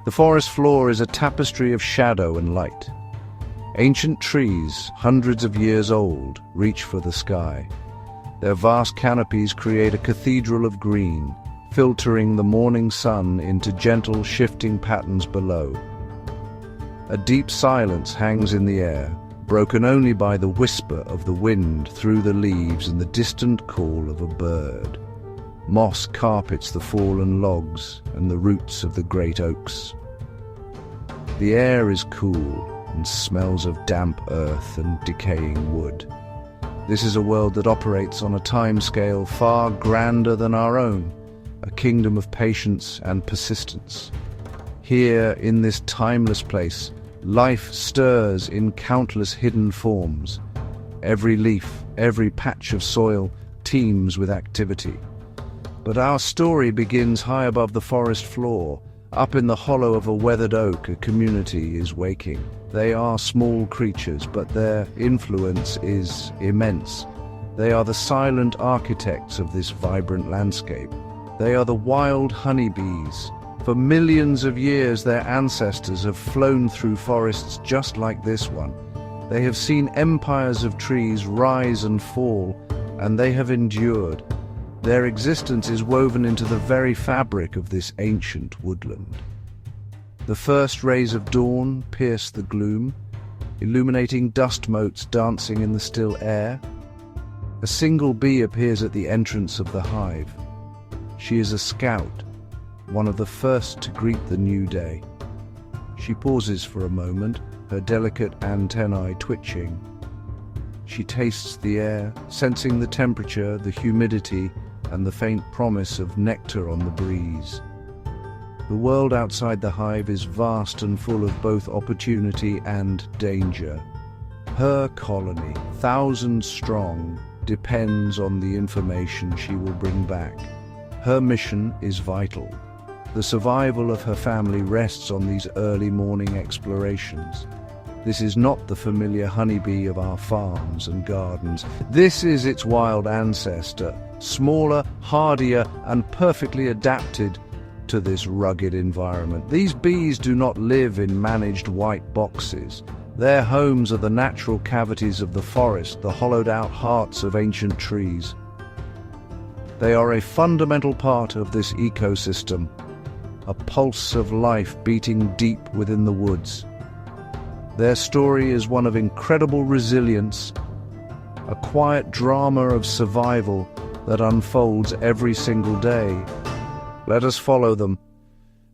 The forest floor is a tapestry of shadow and light. Ancient trees, hundreds of years old, reach for the sky. Their vast canopies create a cathedral of green, filtering the morning sun into gentle, shifting patterns below. A deep silence hangs in the air, broken only by the whisper of the wind through the leaves and the distant call of a bird. Moss carpets the fallen logs and the roots of the great oaks. The air is cool and smells of damp earth and decaying wood. This is a world that operates on a timescale far grander than our own, a kingdom of patience and persistence. Here, in this timeless place, life stirs in countless hidden forms. Every leaf, every patch of soil teems with activity. But our story begins high above the forest floor. Up in the hollow of a weathered oak, a community is waking. They are small creatures, but their influence is immense. They are the silent architects of this vibrant landscape. They are the wild honeybees. For millions of years, their ancestors have flown through forests just like this one. They have seen empires of trees rise and fall, and they have endured. Their existence is woven into the very fabric of this ancient woodland. The first rays of dawn pierce the gloom, illuminating dust motes dancing in the still air. A single bee appears at the entrance of the hive. She is a scout, one of the first to greet the new day. She pauses for a moment, her delicate antennae twitching. She tastes the air, sensing the temperature, the humidity, and the faint promise of nectar on the breeze. The world outside the hive is vast and full of both opportunity and danger. Her colony, thousands strong, depends on the information she will bring back. Her mission is vital. The survival of her family rests on these early morning explorations. This is not the familiar honeybee of our farms and gardens. This is its wild ancestor, smaller, hardier, and perfectly adapted to this rugged environment. These bees do not live in managed white boxes. Their homes are the natural cavities of the forest, the hollowed-out hearts of ancient trees. They are a fundamental part of this ecosystem, a pulse of life beating deep within the woods. Their story is one of incredible resilience, a quiet drama of survival that unfolds every single day. Let us follow them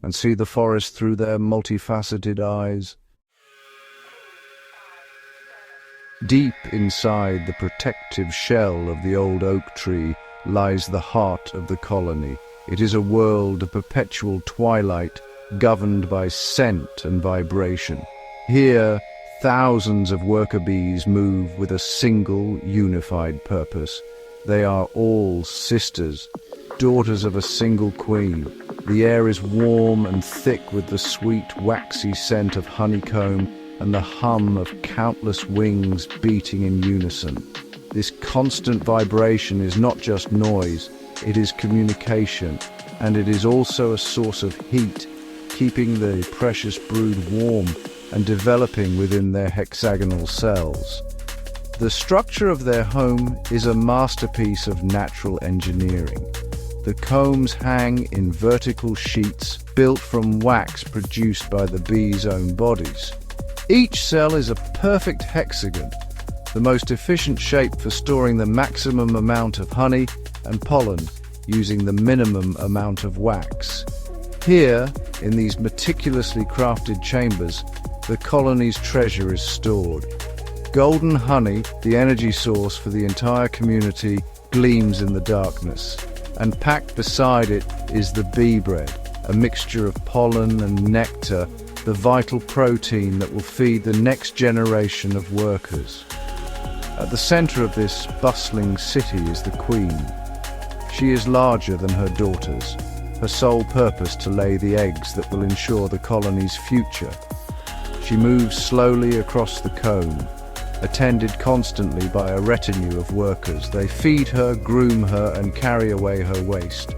and see the forest through their multifaceted eyes. Deep inside the protective shell of the old oak tree lies the heart of the colony. It is a world of perpetual twilight, governed by scent and vibration. Here, thousands of worker bees move with a single, unified purpose. They are all sisters, daughters of a single queen. The air is warm and thick with the sweet, waxy scent of honeycomb and the hum of countless wings beating in unison. This constant vibration is not just noise, it is communication, and it is also a source of heat, keeping the precious brood warm and developing within their hexagonal cells. The structure of their home is a masterpiece of natural engineering. The combs hang in vertical sheets built from wax produced by the bees' own bodies. Each cell is a perfect hexagon, the most efficient shape for storing the maximum amount of honey and pollen using the minimum amount of wax. Here, in these meticulously crafted chambers, the colony's treasure is stored. Golden honey, the energy source for the entire community, gleams in the darkness. And packed beside it is the bee bread, a mixture of pollen and nectar, the vital protein that will feed the next generation of workers. At the center of this bustling city is the queen. She is larger than her daughters, her sole purpose to lay the eggs that will ensure the colony's future. She moves slowly across the comb, attended constantly by a retinue of workers. They feed her, groom her, and carry away her waste.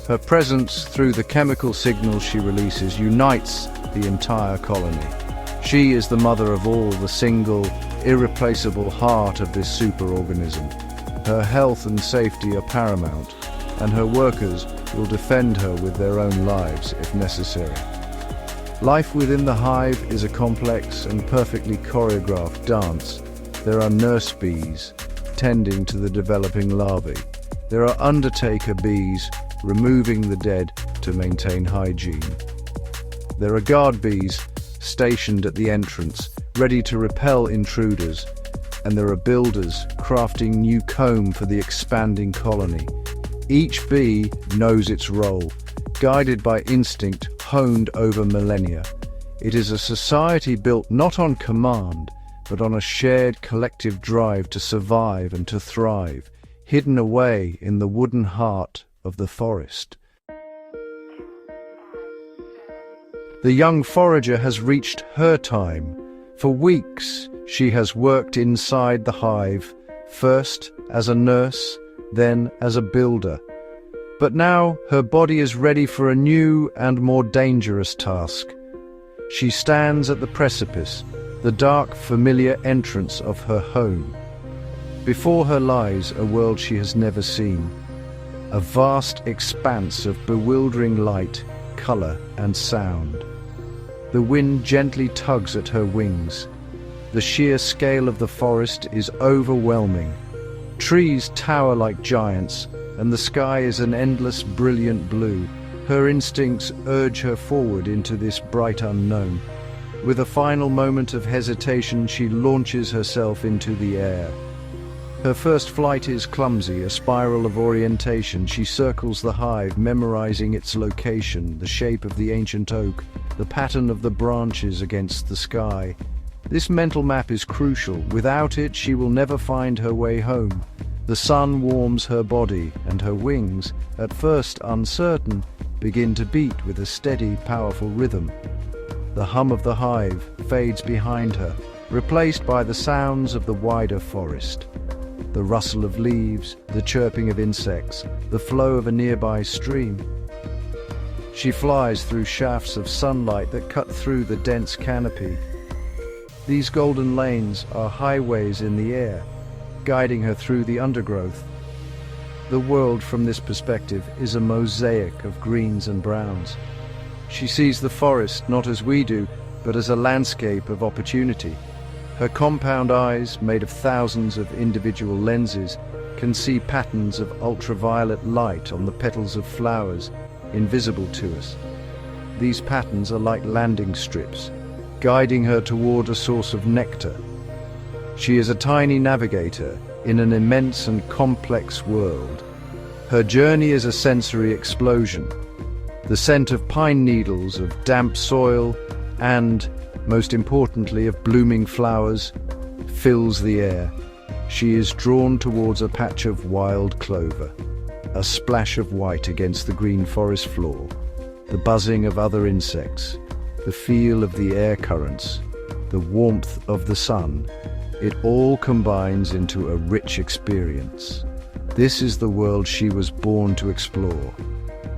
Her presence, through the chemical signals she releases, unites the entire colony. She is the mother of all, the single, irreplaceable heart of this superorganism. Her health and safety are paramount, and her workers will defend her with their own lives if necessary. Life within the hive is a complex and perfectly choreographed dance. There are nurse bees tending to the developing larvae. There are undertaker bees removing the dead to maintain hygiene. There are guard bees stationed at the entrance, ready to repel intruders. And there are builders crafting new comb for the expanding colony. Each bee knows its role, guided by instinct honed over millennia. It is a society built not on command, but on a shared collective drive to survive and to thrive, hidden away in the wooden heart of the forest. The young forager has reached her time. For weeks, she has worked inside the hive, first as a nurse, then as a builder. But now her body is ready for a new and more dangerous task. She stands at the precipice, the dark, familiar entrance of her home. Before her lies a world she has never seen, a vast expanse of bewildering light, color, and sound. The wind gently tugs at her wings. The sheer scale of the forest is overwhelming. Trees tower like giants, and the sky is an endless, brilliant blue. Her instincts urge her forward into this bright unknown. With a final moment of hesitation, she launches herself into the air. Her first flight is clumsy, a spiral of orientation. She circles the hive, memorizing its location, the shape of the ancient oak, the pattern of the branches against the sky. This mental map is crucial. Without it, she will never find her way home. The sun warms her body, and her wings, at first uncertain, begin to beat with a steady, powerful rhythm. The hum of the hive fades behind her, replaced by the sounds of the wider forest. The rustle of leaves, the chirping of insects, the flow of a nearby stream. She flies through shafts of sunlight that cut through the dense canopy. These golden lanes are highways in the air, guiding her through the undergrowth. The world from this perspective is a mosaic of greens and browns. She sees the forest not as we do, but as a landscape of opportunity. Her compound eyes, made of thousands of individual lenses, can see patterns of ultraviolet light on the petals of flowers, invisible to us. These patterns are like landing strips, guiding her toward a source of nectar. She is a tiny navigator in an immense and complex world. Her journey is a sensory explosion. The scent of pine needles, of damp soil, and, most importantly, of blooming flowers, fills the air. She is drawn towards a patch of wild clover, a splash of white against the green forest floor, the buzzing of other insects, the feel of the air currents, the warmth of the sun. It all combines into a rich experience. This is the world she was born to explore.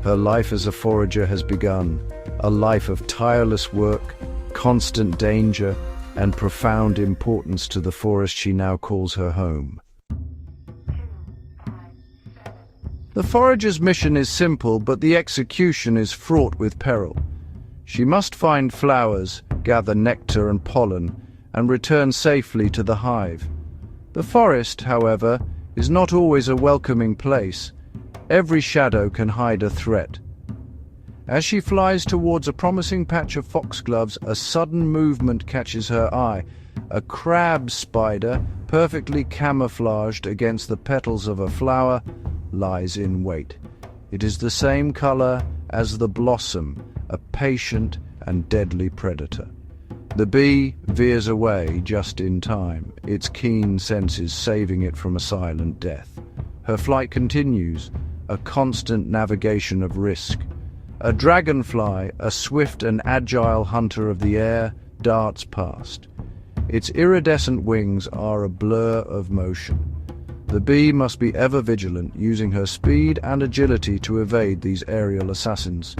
Her life as a forager has begun, a life of tireless work, constant danger, and profound importance to the forest she now calls her home. The forager's mission is simple, but the execution is fraught with peril. She must find flowers, gather nectar and pollen, and return safely to the hive. The forest, however, is not always a welcoming place. Every shadow can hide a threat. As she flies towards a promising patch of foxgloves, a sudden movement catches her eye. A crab spider, perfectly camouflaged against the petals of a flower, lies in wait. It is the same color as the blossom, a patient and deadly predator. The bee veers away just in time, its keen senses saving it from a silent death. Her flight continues, a constant navigation of risk. A dragonfly, a swift and agile hunter of the air, darts past. Its iridescent wings are a blur of motion. The bee must be ever vigilant, using her speed and agility to evade these aerial assassins.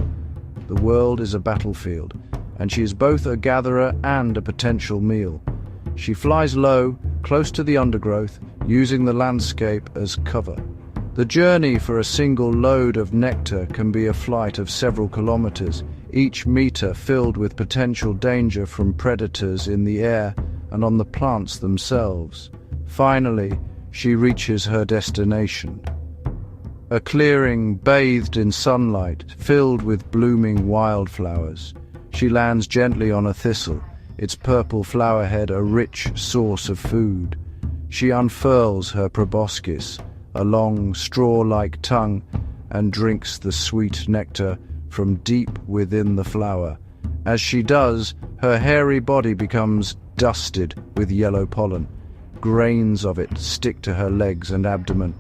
The world is a battlefield, and she is both a gatherer and a potential meal. She flies low, close to the undergrowth, using the landscape as cover. The journey for a single load of nectar can be a flight of several kilometers, each meter filled with potential danger from predators in the air and on the plants themselves. Finally, she reaches her destination. A clearing bathed in sunlight, filled with blooming wildflowers. She lands gently on a thistle, its purple flowerhead a rich source of food. She unfurls her proboscis, a long straw-like tongue, and drinks the sweet nectar from deep within the flower. As she does, her hairy body becomes dusted with yellow pollen. Grains of it stick to her legs and abdomen.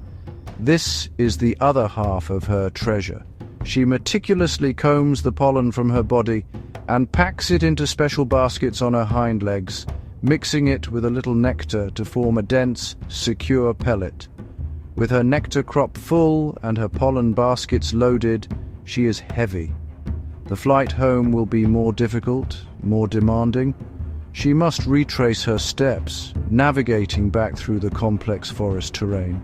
This is the other half of her treasure. She meticulously combs the pollen from her body and packs it into special baskets on her hind legs, mixing it with a little nectar to form a dense, secure pellet. With her nectar crop full and her pollen baskets loaded, she is heavy. The flight home will be more difficult, more demanding. She must retrace her steps, navigating back through the complex forest terrain.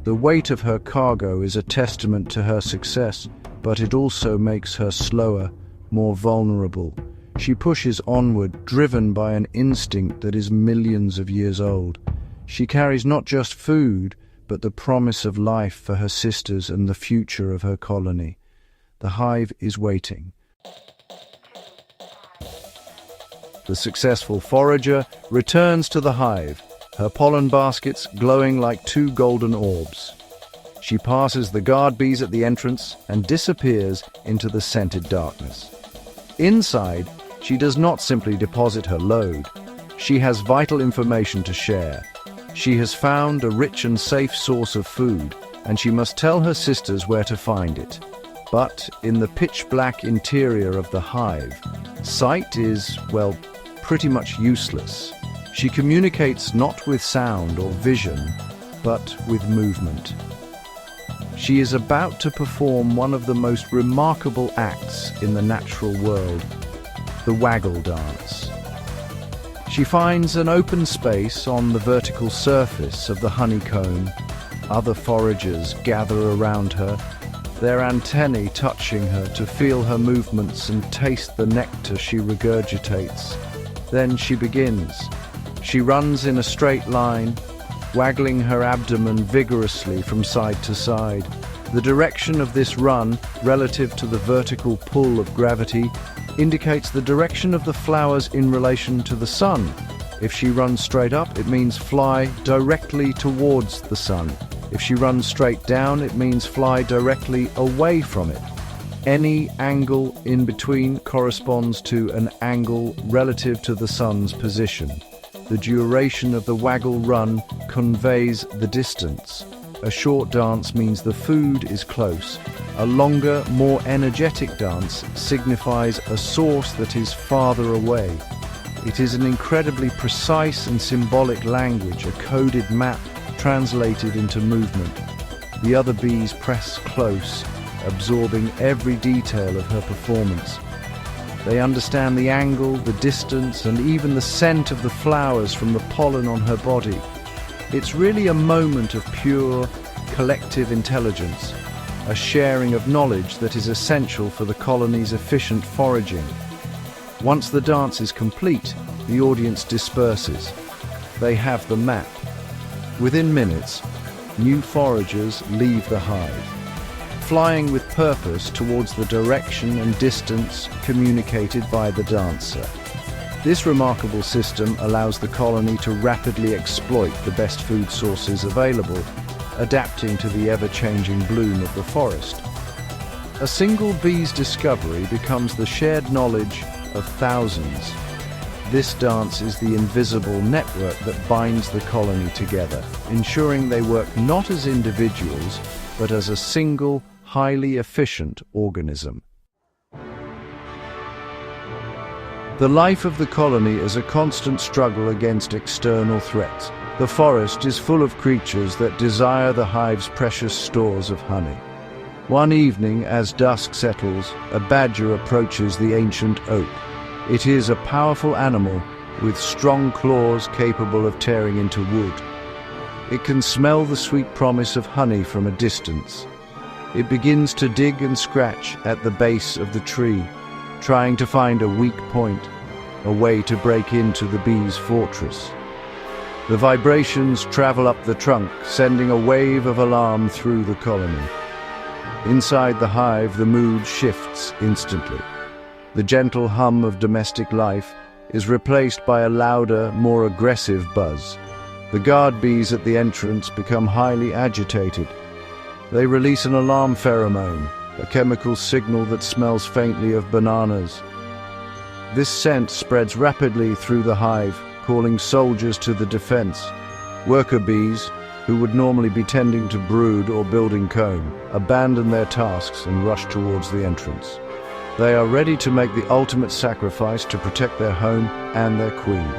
The weight of her cargo is a testament to her success, but it also makes her slower, more vulnerable. She pushes onward, driven by an instinct that is millions of years old. She carries not just food, but the promise of life for her sisters and the future of her colony. The hive is waiting. The successful forager returns to the hive, her pollen baskets glowing like two golden orbs. She passes the guard bees at the entrance and disappears into the scented darkness. Inside, she does not simply deposit her load. She has vital information to share. She has found a rich and safe source of food, and she must tell her sisters where to find it. But in the pitch-black interior of the hive, sight is, well, pretty much useless. She communicates not with sound or vision, but with movement. She is about to perform one of the most remarkable acts in the natural world, the waggle dance. She finds an open space on the vertical surface of the honeycomb. Other foragers gather around her, their antennae touching her to feel her movements and taste the nectar she regurgitates. Then she begins. She runs in a straight line, waggling her abdomen vigorously from side to side. The direction of this run, relative to the vertical pull of gravity, indicates the direction of the flowers in relation to the sun. If she runs straight up, it means fly directly towards the sun. If she runs straight down, it means fly directly away from it. Any angle in between corresponds to an angle relative to the sun's position. The duration of the waggle run conveys the distance. A short dance means the food is close. A longer, more energetic dance signifies a source that is farther away. It is an incredibly precise and symbolic language, a coded map translated into movement. The other bees press close, absorbing every detail of her performance. They understand the angle, the distance, and even the scent of the flowers from the pollen on her body. It's really a moment of pure, collective intelligence, a sharing of knowledge that is essential for the colony's efficient foraging. Once the dance is complete, the audience disperses. They have the map. Within minutes, new foragers leave the hive, flying with purpose towards the direction and distance communicated by the dancer. This remarkable system allows the colony to rapidly exploit the best food sources available, adapting to the ever-changing bloom of the forest. A single bee's discovery becomes the shared knowledge of thousands. This dance is the invisible network that binds the colony together, ensuring they work not as individuals, but as a single, highly efficient organism. The life of the colony is a constant struggle against external threats. The forest is full of creatures that desire the hive's precious stores of honey. One evening, as dusk settles, a badger approaches the ancient oak. It is a powerful animal with strong claws capable of tearing into wood. It can smell the sweet promise of honey from a distance. It begins to dig and scratch at the base of the tree, trying to find a weak point, a way to break into the bee's fortress. The vibrations travel up the trunk, sending a wave of alarm through the colony. Inside the hive, the mood shifts instantly. The gentle hum of domestic life is replaced by a louder, more aggressive buzz. The guard bees at the entrance become highly agitated. They release an alarm pheromone, a chemical signal that smells faintly of bananas. This scent spreads rapidly through the hive, calling soldiers to the defense. Worker bees, who would normally be tending to brood or building comb, abandon their tasks and rush towards the entrance. They are ready to make the ultimate sacrifice to protect their home and their queen.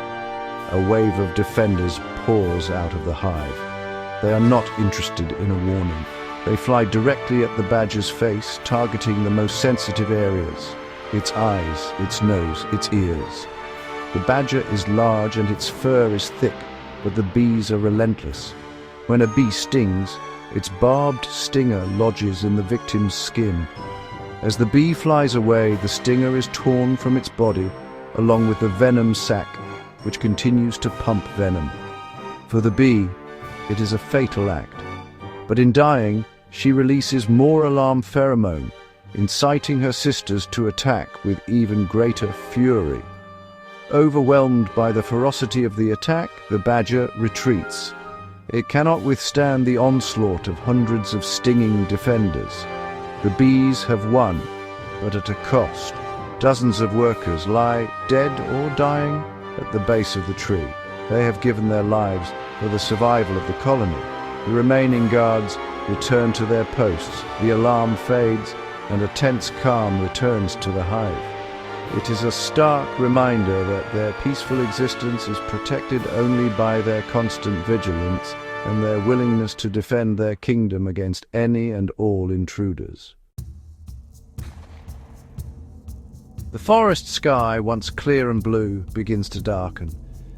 A wave of defenders pours out of the hive. They are not interested in a warning. They fly directly at the badger's face, targeting the most sensitive areas: its eyes, its nose, its ears. The badger is large and its fur is thick, but the bees are relentless. When a bee stings, its barbed stinger lodges in the victim's skin. As the bee flies away, the stinger is torn from its body, along with the venom sac, which continues to pump venom. For the bee, it is a fatal act. But in dying, she releases more alarm pheromone, inciting her sisters to attack with even greater fury. Overwhelmed by the ferocity of the attack, the badger retreats. It cannot withstand the onslaught of hundreds of stinging defenders. The bees have won, but at a cost. Dozens of workers lie dead or dying at the base of the tree. They have given their lives for the survival of the colony. The remaining guards return to their posts. The alarm fades, and a tense calm returns to the hive. It is a stark reminder that their peaceful existence is protected only by their constant vigilance and their willingness to defend their kingdom against any and all intruders. The forest sky, once clear and blue, begins to darken.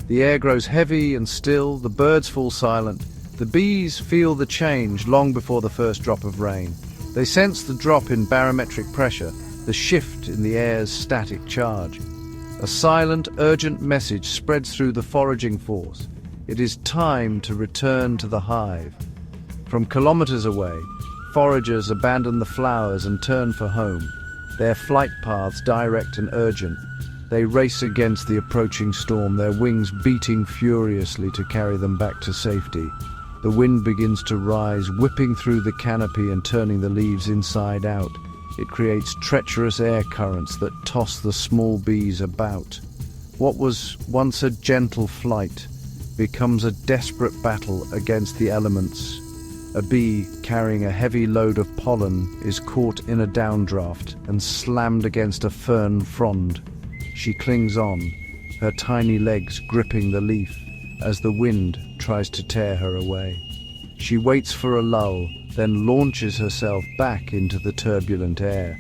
The air grows heavy and still, the birds fall silent. The bees feel the change long before the first drop of rain. They sense the drop in barometric pressure, the shift in the air's static charge. A silent, urgent message spreads through the foraging force. It is time to return to the hive. From kilometers away, foragers abandon the flowers and turn for home, their flight paths direct and urgent. They race against the approaching storm, their wings beating furiously to carry them back to safety. The wind begins to rise, whipping through the canopy and turning the leaves inside out. It creates treacherous air currents that toss the small bees about. What was once a gentle flight becomes a desperate battle against the elements. A bee carrying a heavy load of pollen is caught in a downdraft and slammed against a fern frond. She clings on, her tiny legs gripping the leaf as the wind tries to tear her away. She waits for a lull, then launches herself back into the turbulent air.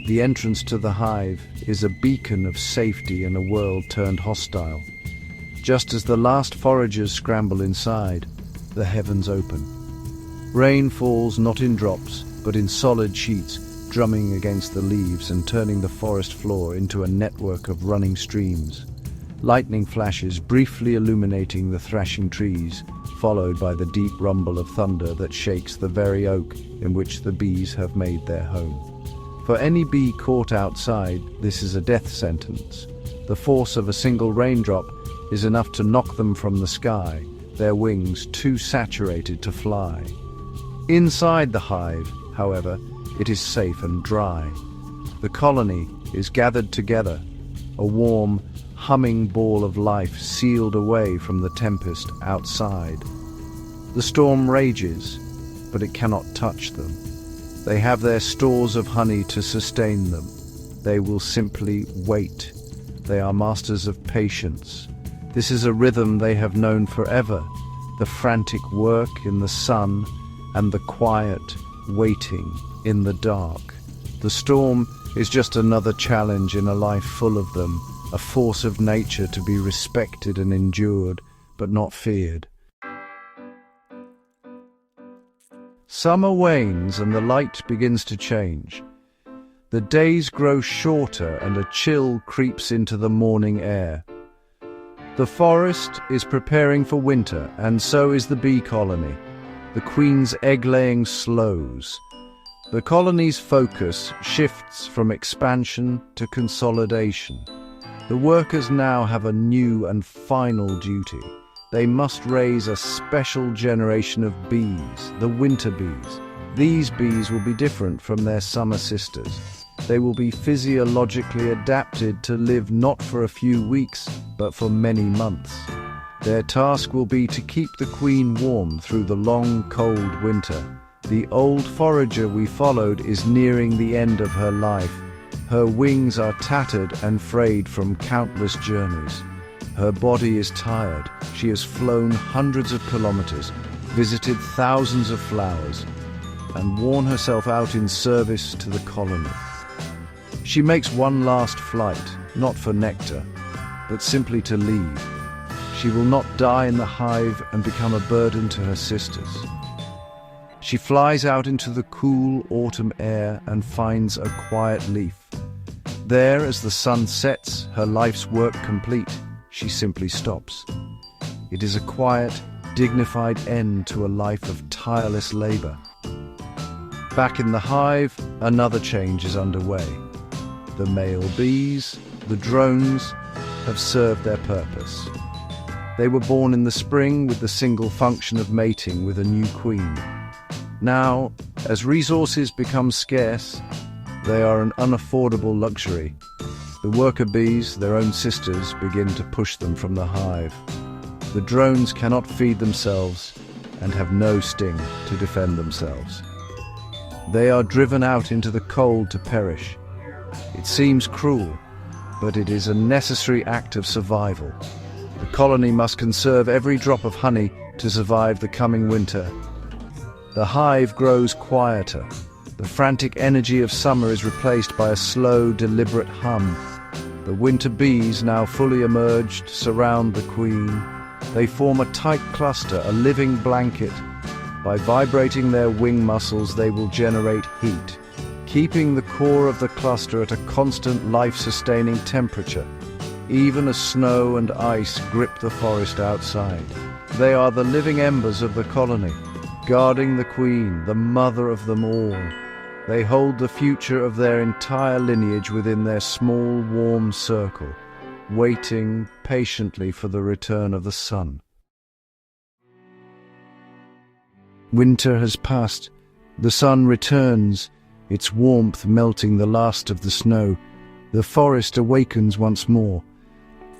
The entrance to the hive is a beacon of safety in a world turned hostile. Just as the last foragers scramble inside, the heavens open. Rain falls not in drops, but in solid sheets, drumming against the leaves and turning the forest floor into a network of running streams. Lightning flashes, briefly illuminating the thrashing trees, followed by the deep rumble of thunder that shakes the very oak in which the bees have made their home. For any bee caught outside, this is a death sentence. The force of a single raindrop is enough to knock them from the sky, their wings too saturated to fly. Inside the hive, however, it is safe and dry. The colony is gathered together, a warm, humming ball of life sealed away from the tempest outside. The storm rages, but it cannot touch them. They have their stores of honey to sustain them. They will simply wait. They are masters of patience. This is a rhythm they have known forever, the frantic work in the sun and the quiet waiting in the dark. The storm is just another challenge in a life full of them, a force of nature to be respected and endured, but not feared. Summer wanes and the light begins to change. The days grow shorter and a chill creeps into the morning air. The forest is preparing for winter, and so is the bee colony. The queen's egg-laying slows. The colony's focus shifts from expansion to consolidation. The workers now have a new and final duty. They must raise a special generation of bees, the winter bees. These bees will be different from their summer sisters. They will be physiologically adapted to live not for a few weeks, but for many months. Their task will be to keep the queen warm through the long, cold winter. The old forager we followed is nearing the end of her life. Her wings are tattered and frayed from countless journeys. Her body is tired. She has flown hundreds of kilometers, visited thousands of flowers, and worn herself out in service to the colony. She makes one last flight, not for nectar, but simply to leave. She will not die in the hive and become a burden to her sisters. She flies out into the cool autumn air and finds a quiet leaf. There, as the sun sets, her life's work complete, she simply stops. It is a quiet, dignified end to a life of tireless labor. Back in the hive, another change is underway. The male bees, the drones, have served their purpose. They were born in the spring with the single function of mating with a new queen. Now, as resources become scarce, they are an unaffordable luxury. The worker bees, their own sisters, begin to push them from the hive. The drones cannot feed themselves and have no sting to defend themselves. They are driven out into the cold to perish. It seems cruel, but it is a necessary act of survival. The colony must conserve every drop of honey to survive the coming winter. The hive grows quieter. The frantic energy of summer is replaced by a slow, deliberate hum. The winter bees, now fully emerged, surround the queen. They form a tight cluster, a living blanket. By vibrating their wing muscles, they will generate heat, keeping the core of the cluster at a constant life-sustaining temperature. Even as snow and ice grip the forest outside. They are the living embers of the colony, guarding the queen, the mother of them all. They hold the future of their entire lineage within their small, warm circle, waiting patiently for the return of the sun. Winter has passed. The sun returns, its warmth melting the last of the snow. The forest awakens once more.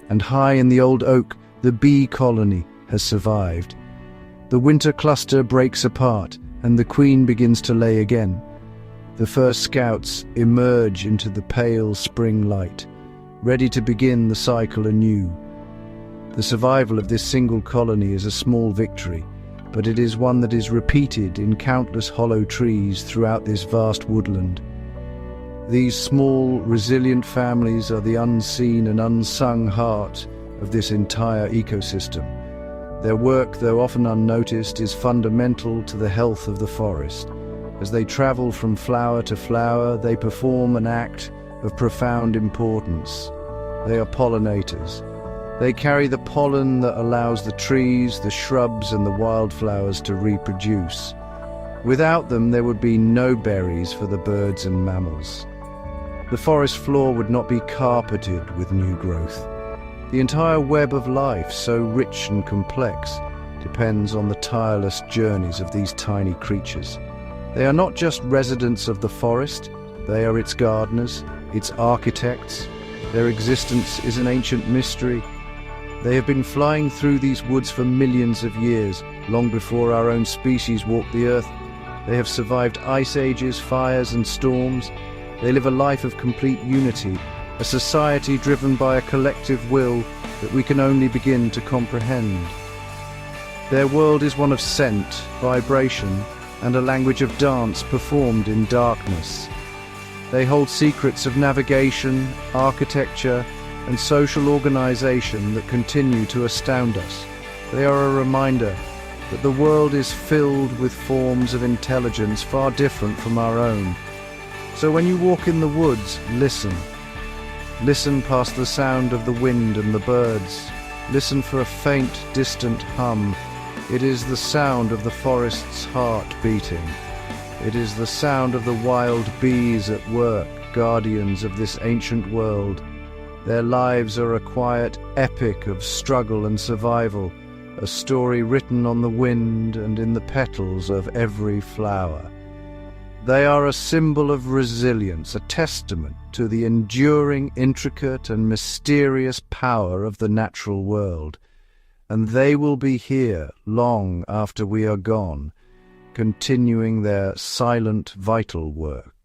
And high in the old oak, the bee colony has survived. The winter cluster breaks apart, and the queen begins to lay again. The first scouts emerge into the pale spring light, ready to begin the cycle anew. The survival of this single colony is a small victory, but it is one that is repeated in countless hollow trees throughout this vast woodland. These small, resilient families are the unseen and unsung heart of this entire ecosystem. Their work, though often unnoticed, is fundamental to the health of the forest. As they travel from flower to flower, they perform an act of profound importance. They are pollinators. They carry the pollen that allows the trees, the shrubs, and the wildflowers to reproduce. Without them, there would be no berries for the birds and mammals. The forest floor would not be carpeted with new growth. The entire web of life, so rich and complex, depends on the tireless journeys of these tiny creatures. They are not just residents of the forest, they are its gardeners, its architects. Their existence is an ancient mystery. They have been flying through these woods for millions of years, long before our own species walked the earth. They have survived ice ages, fires, and storms. They live a life of complete unity, a society driven by a collective will that we can only begin to comprehend. Their world is one of scent, vibration, and a language of dance performed in darkness. They hold secrets of navigation, architecture, and social organization that continue to astound us. They are a reminder that the world is filled with forms of intelligence far different from our own. So when you walk in the woods, listen. Listen past the sound of the wind and the birds. Listen for a faint, distant hum. It is the sound of the forest's heart beating. It is the sound of the wild bees at work, guardians of this ancient world. Their lives are a quiet epic of struggle and survival, a story written on the wind and in the petals of every flower. They are a symbol of resilience, a testament to the enduring, intricate and mysterious power of the natural world. And they will be here long after we are gone, continuing their silent, vital work.